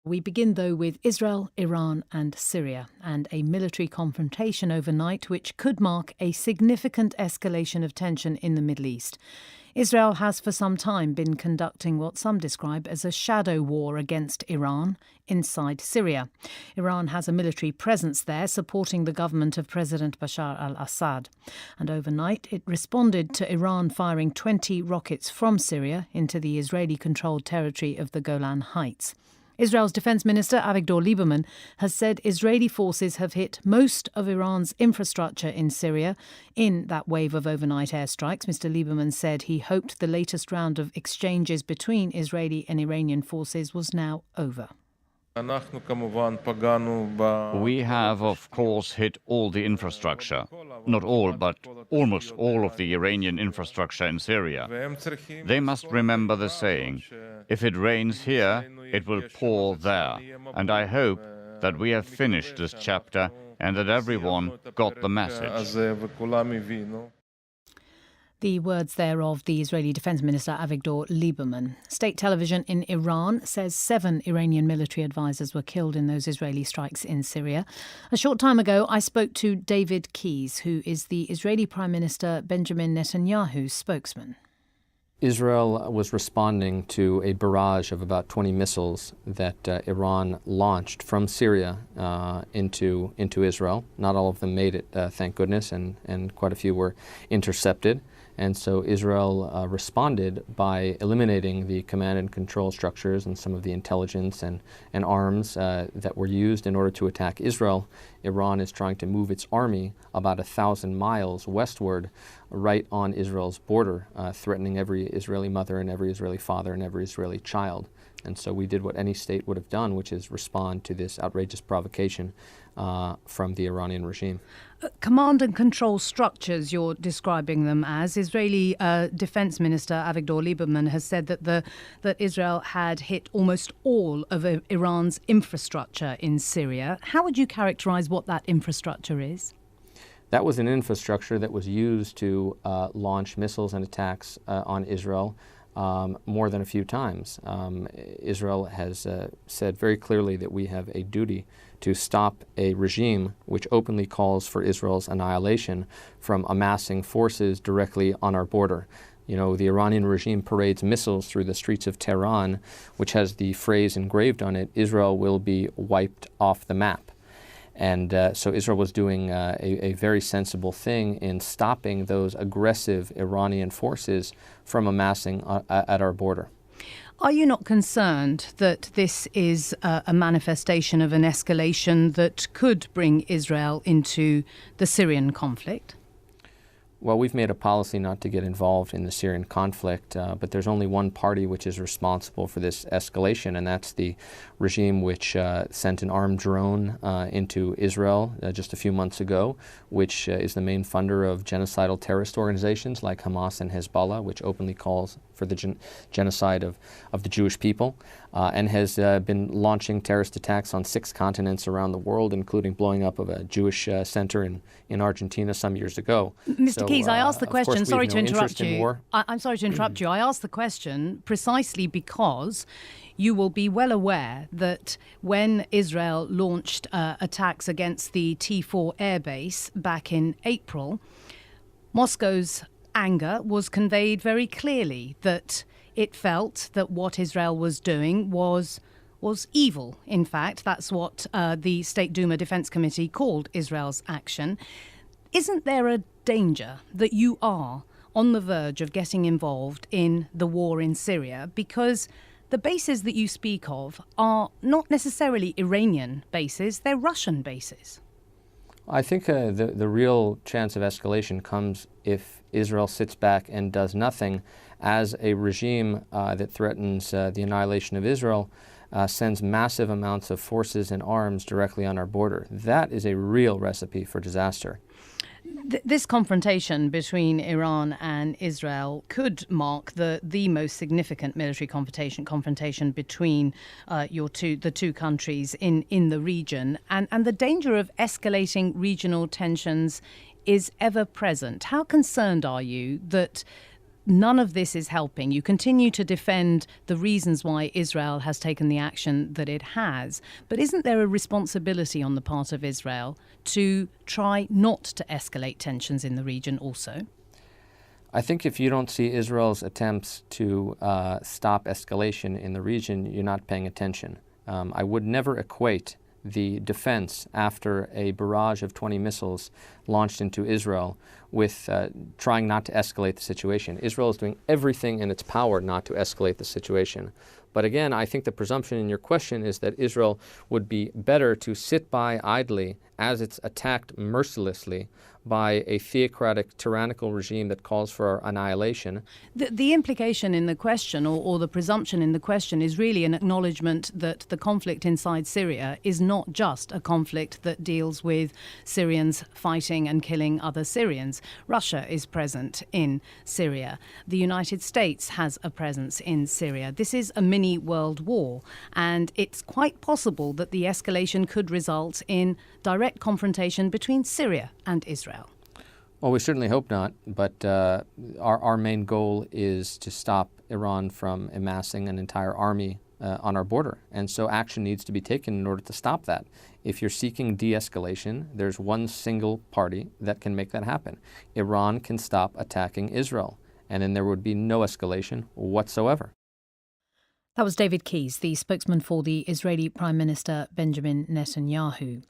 We begin, though, with Israel, Iran and Syria, and a military confrontation overnight which could mark a significant escalation of tension in the Middle East. Israel has for some time been conducting what some describe as a shadow war against Iran inside Syria. Iran has a military presence there supporting the government of President Bashar al-Assad. And overnight it responded to Iran firing 20 rockets from Syria into the Israeli-controlled territory of the Golan Heights. Israel's Defense Minister Avigdor Lieberman has said Israeli forces have hit most of Iran's infrastructure in Syria in that wave of overnight airstrikes. Mr. Lieberman said he hoped the latest round of exchanges between Israeli and Iranian forces was now over. We have, of course, hit all the infrastructure. Not all, but almost all of the Iranian infrastructure in Syria. They must remember the saying, if it rains here, it will pour there. And I hope that we have finished this chapter and that everyone got the message. The words there of the Israeli Defense Minister Avigdor Lieberman. State television in Iran says 7 Iranian military advisors were killed in those Israeli strikes in Syria. A short time ago, I spoke to David Keyes, who is the Israeli Prime Minister Benjamin Netanyahu's spokesman. Israel was responding to a barrage of about 20 missiles that Iran launched from Syria into Israel. Not all of them made it, thank goodness, and quite a few were intercepted. And so Israel responded by eliminating the command and control structures and some of the intelligence and arms that were used in order to attack Israel. Iran is trying to move its army about 1,000 miles westward, right on Israel's border, threatening every Israeli mother and every Israeli father and every Israeli child. And so we did what any state would have done, which is respond to this outrageous provocation from the Iranian regime. Command and control structures, you're describing them as. Israeli Defense Minister Avigdor Lieberman has said that Israel had hit almost all of Iran's infrastructure in Syria. How would you characterize what that infrastructure is? That was an infrastructure that was used to launch missiles and attacks on Israel more than a few times. Israel has said very clearly that we have a duty to stop a regime which openly calls for Israel's annihilation from amassing forces directly on our border. You know, the Iranian regime parades missiles through the streets of Tehran, which has the phrase engraved on it, Israel will be wiped off the map. And so Israel was doing a very sensible thing in stopping those aggressive Iranian forces from amassing at our border. Are you not concerned that this is a manifestation of an escalation that could bring Israel into the Syrian conflict? Well, we've made a policy not to get involved in the Syrian conflict, but there's only one party which is responsible for this escalation, and that's the regime which sent an armed drone into Israel just a few months ago, which is the main funder of genocidal terrorist organizations like Hamas and Hezbollah, which openly calls for the genocide of the Jewish people, and has been launching terrorist attacks on 6 continents around the world, including blowing up of a Jewish center in Argentina some years ago. Mr. Keyes, I asked the question, sorry to interrupt you. I'm sorry to interrupt you. I asked the question precisely because you will be well aware that when Israel launched attacks against the T4 airbase back in April, Moscow's anger was conveyed very clearly, that it felt that what Israel was doing was evil. In fact, that's what the State Duma Defense Committee called Israel's action. Isn't there a danger that you are on the verge of getting involved in the war in Syria? Because the bases that you speak of are not necessarily Iranian bases, they're Russian bases. I think the real chance of escalation comes if Israel sits back and does nothing, as a regime that threatens the annihilation of Israel sends massive amounts of forces and arms directly on our border. That is a real recipe for disaster. This confrontation between Iran and Israel could mark the most significant military confrontation between the two countries in the region, and the danger of escalating regional tensions is ever present. How concerned are you that none of this is helping. You continue to defend the reasons why Israel has taken the action that it has. But isn't there a responsibility on the part of Israel to try not to escalate tensions in the region also? I think if you don't see Israel's attempts to stop escalation in the region, you're not paying attention. I would never equate the defense after a barrage of 20 missiles launched into Israel with trying not to escalate the situation. Israel is doing everything in its power not to escalate the situation. But again, I think the presumption in your question is that Israel would be better to sit by idly as it's attacked mercilessly by a theocratic, tyrannical regime that calls for our annihilation. The implication in the question, or the presumption in the question, is really an acknowledgement that the conflict inside Syria is not just a conflict that deals with Syrians fighting and killing other Syrians. Russia is present in Syria. The United States has a presence in Syria. This is a mini world war, and it's quite possible that the escalation could result in direct confrontation between Syria and Israel. Well, we certainly hope not, but our main goal is to stop Iran from amassing an entire army on our border. And so action needs to be taken in order to stop that. If you're seeking de-escalation, there's one single party that can make that happen. Iran can stop attacking Israel, and then there would be no escalation whatsoever. That was David Keyes, the spokesman for the Israeli Prime Minister Benjamin Netanyahu.